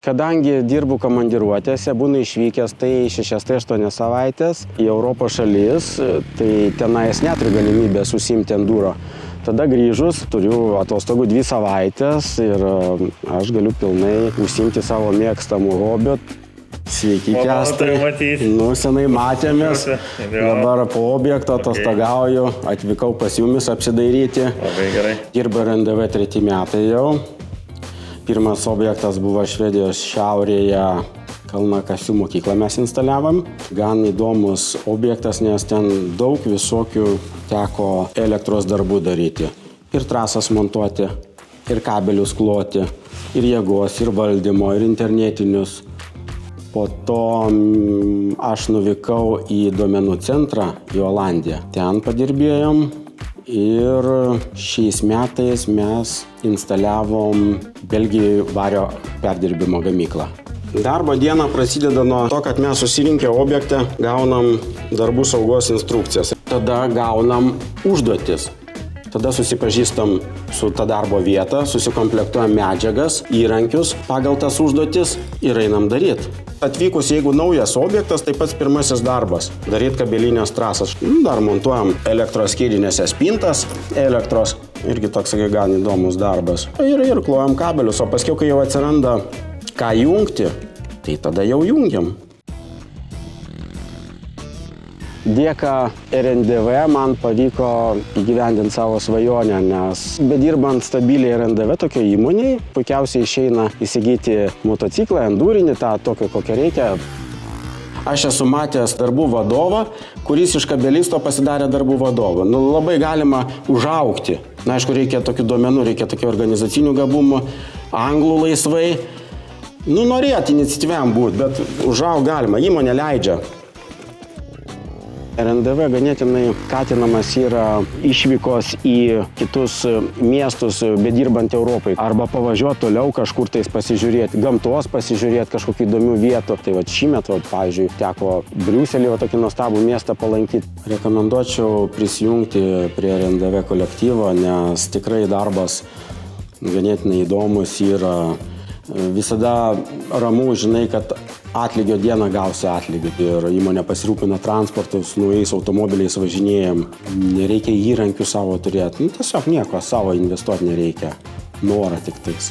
Kadangi dirbu komandiruotėse, būnu išvykęs tai 6-8 savaitės į Europos šalis, tai tenais neturiu galimybės užsiimti enduro. Tada grįžus turiu atostogų 2 savaitės ir aš galiu pilnai užsiimti savo mėgstamų hobių. Sveiki, Kęstai. Senai matėmės. Dabar po objekto atostogauju, atvykau pas jumis apsidairyti. Labai gerai. Dirbu RNDV 3 metai jau. Pirmas objektas buvo Švedijos šiaurėje, Kalnakasių mokyklą mes instaliavom. Gan įdomus objektas, nes ten daug visokių teko elektros darbų daryti. Ir trasas montuoti, ir kabelius kloti, ir jėgos, ir valdymo, ir internetinius. Po to aš nuvykau į duomenų centrą į Olandiją. Ten padirbėjom ir šiais metais mes instaliavom Belgijoje vario perdirbimo gamyklą. Darbo diena prasideda nuo to, kad mes susirinkę objektą gaunam darbų saugos instrukcijas. Tada gaunam užduotis. Tada susipažįstam su ta darbo vieta, susikomplektuojam medžiagas, įrankius pagal tas užduotis ir einam daryti. Atvykus, jeigu naujas objektas, tai pats pirmasis darbas – daryti kabelinės trasas. Dar montuojam elektros skyrinėse spintas, elektros, irgi toks gan įdomus darbas. Ir klojam kabelius, o paskiau, kai jau atsiranda ką jungti, tai tada jau jungiam. Dėka RNDV man pavyko įgyvendinti savo svajonę, nes bedirbant stabiliai RNDV tokio įmonėje, puikiausiai išeina įsigyti motociklą, endurinį, tą tokio, kokią reikia. Aš esu matęs darbų vadovą, kuris iš kabelisto pasidarė darbų vadovą. Labai galima užaugti. Aišku, reikia tokių duomenų, reikia tokių organizacinių gabumų, anglų laisvai. Norėti iniciatyviam būti, bet užaug galima, įmonė leidžia. RNDV ganėtinai skatinamas yra išvykos į kitus miestus, bedirbant Europai. Arba pavažiuoti toliau kažkur tais pasižiūrėti, gamtos pasižiūrėti, kažkokių įdomių vietų. Tai šįmet, pavyzdžiui, teko Briuselį tokį nuostabų miestą palankyti. Rekomenduočiau prisijungti prie RNDV kolektyvo, nes tikrai darbas ganėtinai įdomus yra. Visada ramu, žinai, kad atlygio dieną gausi atlygį ir įmonė pasirūpina transportu, su naujais automobiliais važinėjam. Nereikia įrankių savo turėti. Tiesiog nieko savo investuoti nereikia. Norą tik tais.